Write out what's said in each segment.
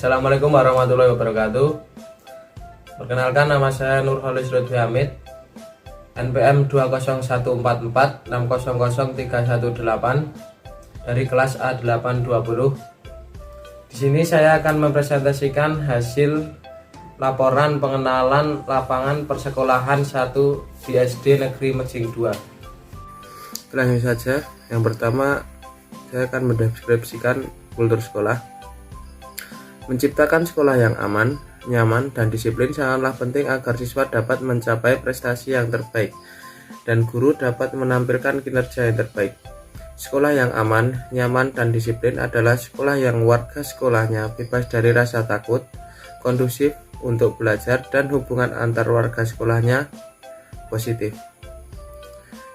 Assalamualaikum warahmatullahi wabarakatuh. Perkenalkan, nama saya Nurholis Lutfi Hamid, NPM 20144600318 dari kelas A820. Di sini saya akan mempresentasikan hasil laporan pengenalan lapangan persekolahan 1 di SD Negeri Mejing 2. Langsung saja, yang pertama saya akan mendeskripsikan kultur sekolah. Menciptakan sekolah yang aman, nyaman, dan disiplin sangatlah penting agar siswa dapat mencapai prestasi yang terbaik dan guru dapat menampilkan kinerja yang terbaik. Sekolah yang aman, nyaman, dan disiplin adalah sekolah yang warga sekolahnya bebas dari rasa takut, kondusif untuk belajar, dan hubungan antar warga sekolahnya positif.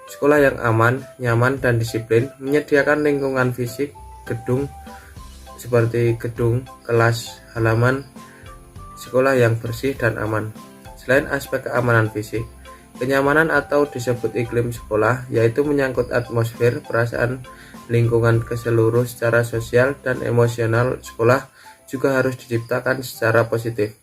Sekolah yang aman, nyaman, dan disiplin menyediakan lingkungan fisik, gedung, seperti gedung, kelas, halaman sekolah yang bersih dan aman. Selain aspek keamanan fisik, kenyamanan atau disebut iklim sekolah yaitu menyangkut atmosfer, perasaan lingkungan keseluruh secara sosial dan emosional sekolah juga harus diciptakan secara positif.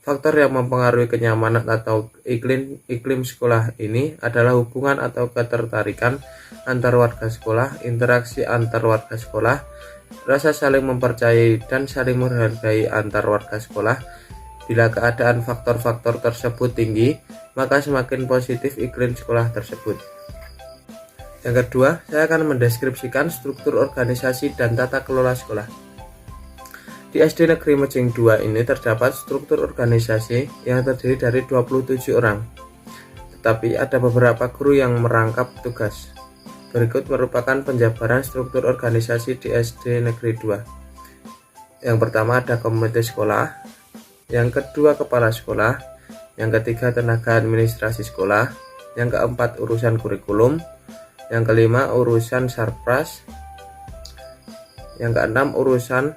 Faktor yang mempengaruhi kenyamanan atau iklim sekolah ini adalah hubungan atau ketertarikan antar warga sekolah, interaksi antar warga sekolah, rasa saling mempercayai dan saling menghargai antar warga sekolah. Bila keadaan faktor-faktor tersebut tinggi, maka semakin positif iklim sekolah tersebut. Yang kedua, saya akan mendeskripsikan struktur organisasi dan tata kelola sekolah. Di SD Negeri Mejing 2 ini terdapat struktur organisasi yang terdiri dari 27 orang. Tetapi ada beberapa guru yang merangkap tugas. Berikut merupakan penjabaran struktur organisasi di SD Negeri 2. Yang pertama ada komite sekolah, yang kedua kepala sekolah, yang ketiga tenaga administrasi sekolah, yang keempat urusan kurikulum, yang kelima urusan sarpras, yang keenam urusan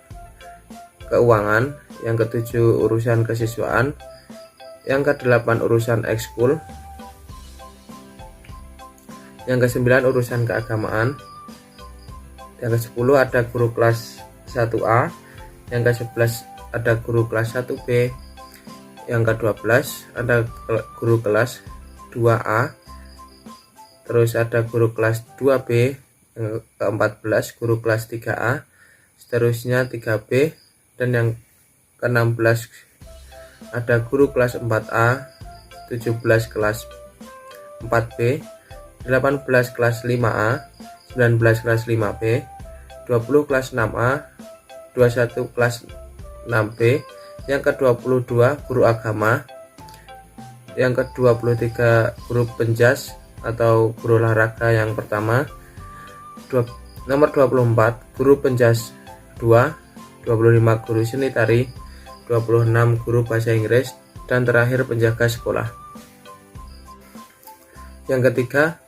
keuangan, yang ketujuh urusan kesiswaan, yang kedelapan urusan ekskul, yang ke-9 urusan keagamaan, yang ke-10 ada guru kelas 1A, yang ke-11 ada guru kelas 1B, yang ke-12 ada guru kelas 2A, terus ada guru kelas 2B, yang ke-14 guru kelas 3A, seterusnya 3B, dan yang ke-16 ada guru kelas 4A, 17 kelas 4B, 18 kelas 5A, 19 kelas 5B, 20 kelas 6A, 21 kelas 6B, yang ke-22 guru agama, yang ke-23 guru penjas atau guru olahraga yang pertama, nomor 24 guru penjas 2, 25 guru seni tari, 26 guru bahasa Inggris, dan terakhir penjaga sekolah. Yang ketiga,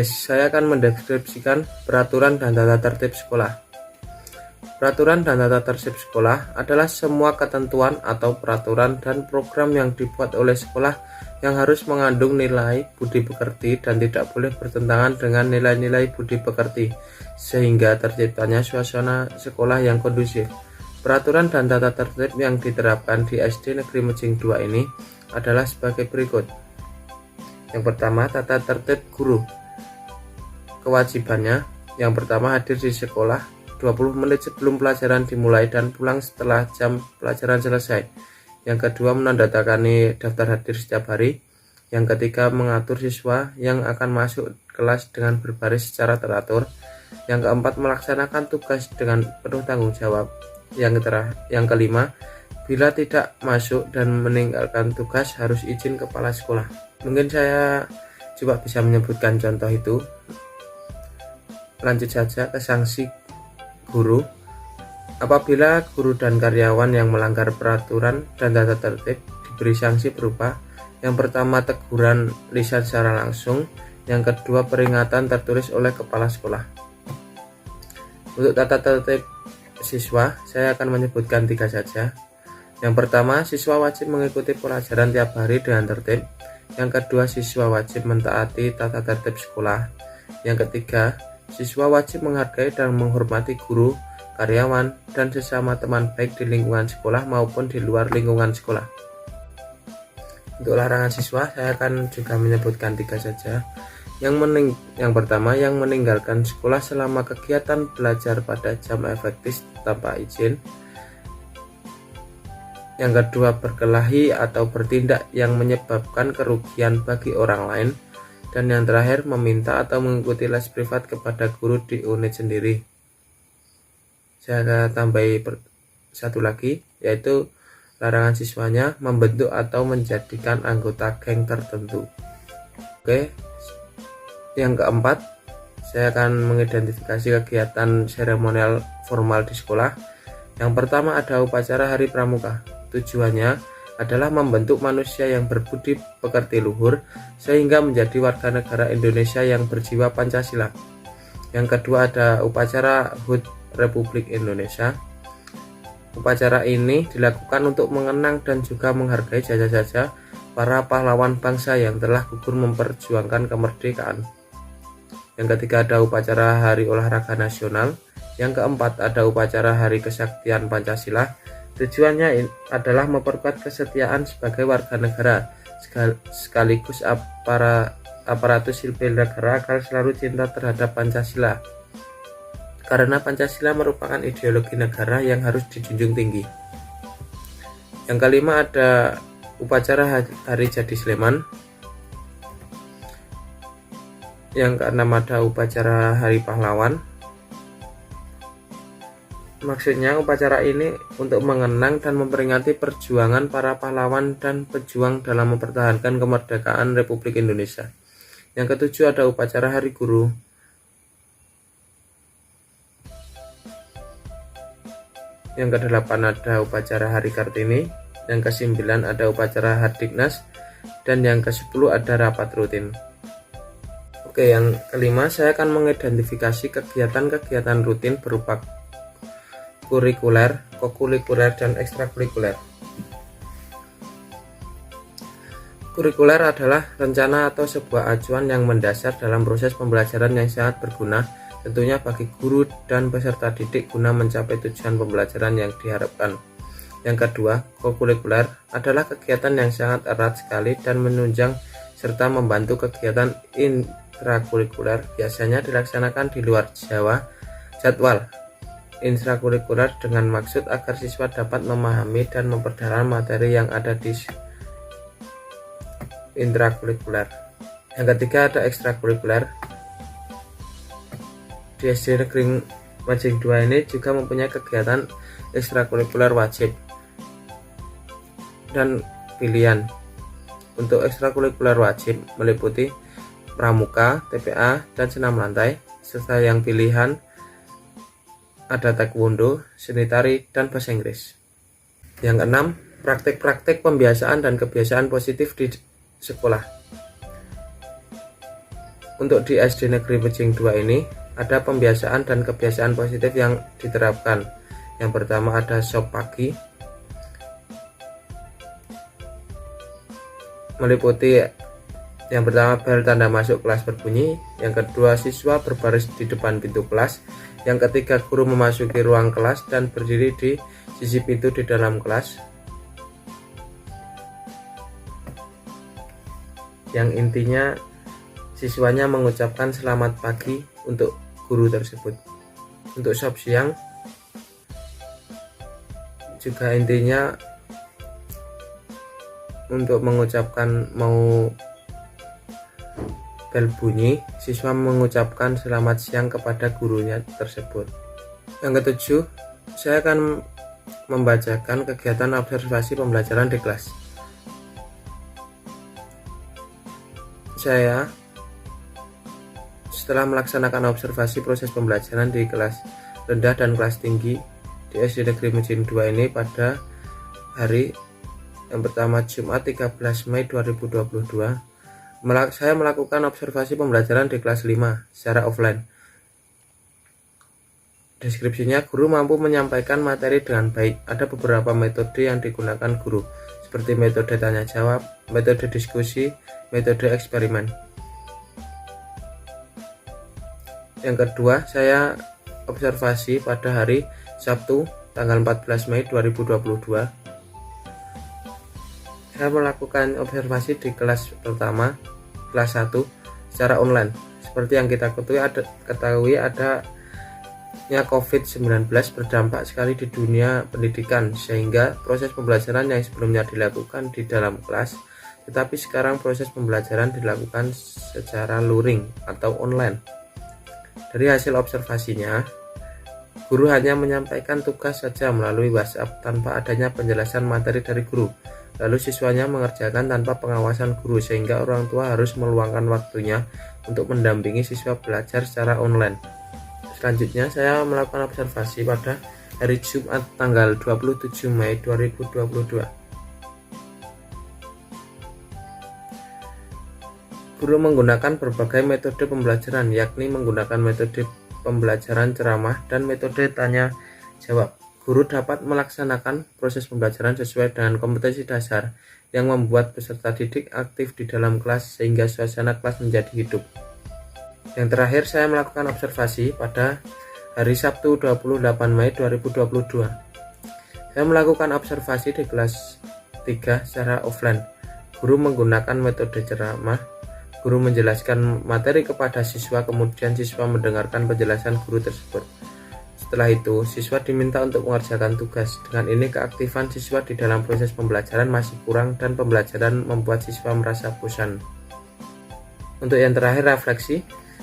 saya akan mendeskripsikan peraturan dan tata tertib sekolah. Peraturan dan tata tertib sekolah adalah semua ketentuan atau peraturan dan program yang dibuat oleh sekolah yang harus mengandung nilai budi pekerti dan tidak boleh bertentangan dengan nilai-nilai budi pekerti, sehingga terciptanya suasana sekolah yang kondusif. Peraturan dan tata tertib yang diterapkan di SD Negeri Mejing 2 ini adalah sebagai berikut. Yang pertama, tata tertib guru. Kewajibannya, yang pertama hadir di sekolah 20 menit sebelum pelajaran dimulai dan pulang setelah jam pelajaran selesai. Yang kedua, menandatangani daftar hadir setiap hari. Yang ketiga, mengatur siswa yang akan masuk kelas dengan berbaris secara teratur. Yang keempat, melaksanakan tugas dengan penuh tanggung jawab. Yang kelima, bila tidak masuk dan meninggalkan tugas harus izin kepala sekolah. Mungkin saya coba bisa menyebutkan contoh itu. Lanjut saja ke sanksi guru. Apabila guru dan karyawan yang melanggar peraturan dan tata tertib diberi sanksi berupa yang pertama teguran lisan secara langsung, yang kedua peringatan tertulis oleh kepala sekolah. Untuk tata tertib siswa, saya akan menyebutkan 3 saja. Yang pertama, siswa wajib mengikuti pelajaran tiap hari dengan tertib. Yang kedua, siswa wajib mentaati tata tertib sekolah. Yang ketiga, siswa wajib menghargai dan menghormati guru, karyawan, dan sesama teman baik di lingkungan sekolah maupun di luar lingkungan sekolah. Untuk larangan siswa, saya akan juga menyebutkan 3 saja. Yang pertama, yang meninggalkan sekolah selama kegiatan belajar pada jam efektif tanpa izin. Yang kedua, berkelahi atau bertindak yang menyebabkan kerugian bagi orang lain. Dan yang terakhir, meminta atau mengikuti les privat kepada guru di unit sendiri. Saya tambahi satu lagi, yaitu larangan siswanya membentuk atau menjadikan anggota geng tertentu. Oke, yang keempat, saya akan mengidentifikasi kegiatan seremonial formal di sekolah. Yang pertama ada upacara Hari Pramuka. Tujuannya adalah membentuk manusia yang berbudi pekerti luhur sehingga menjadi warga negara Indonesia yang berjiwa Pancasila. Yang kedua ada upacara HUT Republik Indonesia. Upacara ini dilakukan untuk mengenang dan juga menghargai jasa-jasa para pahlawan bangsa yang telah gugur memperjuangkan kemerdekaan. Yang ketiga ada upacara Hari Olahraga Nasional. Yang keempat ada upacara Hari Kesaktian Pancasila. Tujuannya adalah memperkuat kesetiaan sebagai warga negara sekaligus aparatus sipil negara agar selalu cinta terhadap Pancasila. Karena Pancasila merupakan ideologi negara yang harus dijunjung tinggi. Yang kelima ada upacara Hari Jadi Sleman. Yang keenam ada upacara Hari Pahlawan. Maksudnya upacara ini untuk mengenang dan memperingati perjuangan para pahlawan dan pejuang dalam mempertahankan kemerdekaan Republik Indonesia. Yang ketujuh ada upacara Hari Guru. Yang kedelapan ada upacara Hari Kartini. Yang kesembilan ada upacara Hardiknas. Dan yang kesepuluh ada rapat rutin. Oke, yang kelima saya akan mengidentifikasi kegiatan-kegiatan rutin berupa kurikuler, kokulikuler, dan ekstrakurikuler. Kurikuler adalah rencana atau sebuah acuan yang mendasar dalam proses pembelajaran yang sangat berguna tentunya bagi guru dan peserta didik guna mencapai tujuan pembelajaran yang diharapkan. Yang kedua, kokulikuler adalah kegiatan yang sangat erat sekali dan menunjang serta membantu kegiatan intrakurikuler biasanya dilaksanakan di luar jadwal intrakurikuler dengan maksud agar siswa dapat memahami dan memperdalam materi yang ada di intrakurikuler. Yang ketiga ada ekstrakurikuler. Di SD Negeri Majing 2 ini juga mempunyai kegiatan ekstrakurikuler wajib dan pilihan. Untuk ekstrakurikuler wajib meliputi pramuka, TPA, dan senam lantai, serta yang pilihan ada taekwondo, seni tari, dan bahasa Inggris. Yang keenam, praktik-praktik pembiasaan dan kebiasaan positif di sekolah. Untuk di SD Negeri Majing 2 ini ada pembiasaan dan kebiasaan positif yang diterapkan. Yang pertama ada shop pagi, meliputi yang pertama bel tanda masuk kelas berbunyi, yang kedua siswa berbaris di depan pintu kelas, yang ketiga guru memasuki ruang kelas dan berdiri di sisi pintu di dalam kelas, yang intinya siswanya mengucapkan selamat pagi untuk guru tersebut. Untuk shop siang juga intinya untuk mengucapkan mau bel bunyi, siswa mengucapkan selamat siang kepada gurunya tersebut. Yang ketujuh, saya akan membacakan kegiatan observasi pembelajaran di kelas. Saya setelah melaksanakan observasi proses pembelajaran di kelas rendah dan kelas tinggi di SD Negeri Majing 2 ini pada hari yang pertama Jumat 13 Mei 2022, saya melakukan observasi pembelajaran di kelas 5 secara offline. Deskripsinya, guru mampu menyampaikan materi dengan baik. Ada beberapa metode yang digunakan guru, seperti metode tanya jawab, metode diskusi, metode eksperimen. Yang kedua, saya observasi pada hari Sabtu tanggal 14 Mei 2022. Saya melakukan observasi di kelas pertama, kelas 1 secara online. Seperti yang kita ketahui adanya COVID-19 berdampak sekali di dunia pendidikan, sehingga proses pembelajaran yang sebelumnya dilakukan di dalam kelas, tetapi sekarang proses pembelajaran dilakukan secara luring atau online. Dari hasil observasinya, guru hanya menyampaikan tugas saja melalui WhatsApp tanpa adanya penjelasan materi dari guru. Lalu siswanya mengerjakan tanpa pengawasan guru, sehingga orang tua harus meluangkan waktunya untuk mendampingi siswa belajar secara online. Selanjutnya saya melakukan observasi pada hari Jumat tanggal 27 Mei 2022. Guru menggunakan berbagai metode pembelajaran, yakni menggunakan metode pembelajaran ceramah dan metode tanya jawab. Guru dapat melaksanakan proses pembelajaran sesuai dengan kompetensi dasar yang membuat peserta didik aktif di dalam kelas sehingga suasana kelas menjadi hidup. Yang terakhir, saya melakukan observasi pada hari Sabtu 28 Mei 2022. Saya melakukan observasi di kelas 3 secara offline. Guru menggunakan metode ceramah. Guru menjelaskan materi kepada siswa, kemudian siswa mendengarkan penjelasan guru tersebut. Setelah itu, siswa diminta untuk mengerjakan tugas. Dengan ini, keaktifan siswa di dalam proses pembelajaran masih kurang dan pembelajaran membuat siswa merasa bosan. Untuk yang terakhir, refleksi.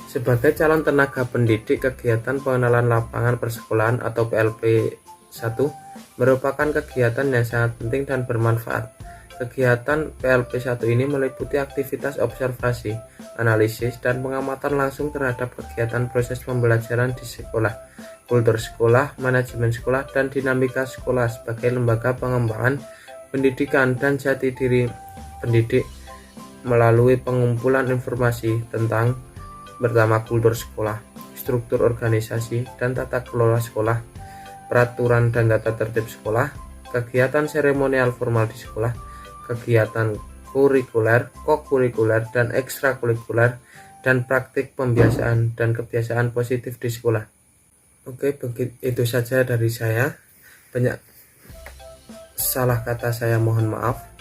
Sebagai calon tenaga pendidik, kegiatan pengenalan lapangan persekolahan atau PLP 1 merupakan kegiatan yang sangat penting dan bermanfaat. Kegiatan PLP 1 ini meliputi aktivitas observasi, analisis, dan pengamatan langsung terhadap kegiatan proses pembelajaran di sekolah, kultur sekolah, manajemen sekolah, dan dinamika sekolah sebagai lembaga pengembangan pendidikan dan jati diri pendidik melalui pengumpulan informasi tentang pertama kultur sekolah, struktur organisasi dan tata kelola sekolah, peraturan dan tata tertib sekolah, kegiatan seremonial formal di sekolah, kegiatan kurikuler, kokurikuler, dan ekstrakurikuler, dan praktik pembiasaan dan kebiasaan positif di sekolah. Oke, begitu saja dari saya. Banyak salah kata saya, mohon maaf.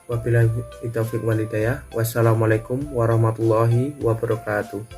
Wabillahi taufiq wal hidayah. Wassalamualaikum warahmatullahi wabarakatuh.